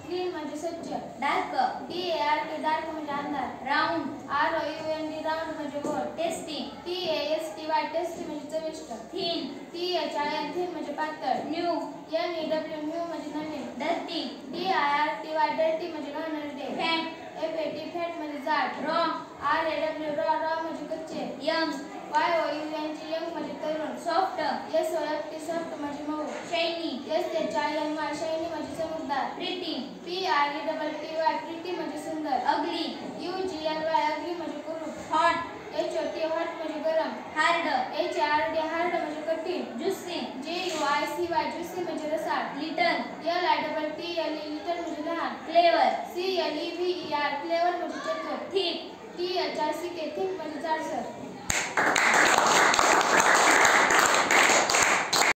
Clean म्हणजे स्वच्छ. Dark, DARK dark म्हणजे अंधार. राऊंड, ROUND राऊंड म्हणजे गोल. टेस्टी, TASTY टेस्टी म्हणजे चविष्ट. थिन, THIN थिन म्हणजे पातळ. न्यू, NEW न्यू म्हणजे नवीन. डर्टी, DIRTY डर्टी म्हणजे घाणेरडे. फॅट, FAT फॅट म्हणजे जाड. रॉंग, RAW रॉ म्हणजे कच्चे. यंग, YOUNG यंग म्हणजे तरुण. सॉफ्ट, SOFT सॉफ्ट म्हणजे मऊ. शायनी, SHINY शायनी म्हणजे चमकदार. प्रिटी, PRETTY प्रिटी म्हणजे सुंदर. अगली, UGLY अगली म्हणजे कुरूप. हॉट, HOT हॉट म्हणजे गरम. हार्ड, HARD हार्ड म्हणजे कठीण. ज्युसी, JUICY ज्युसी म्हणजे रसाळ. लिटल, LITTLE लिटल म्हणजे लहान. क्लेवर, CLEVER क्लेवर म्हणजे चतुर. थिक, THICK थिक म्हणजे जाडसर.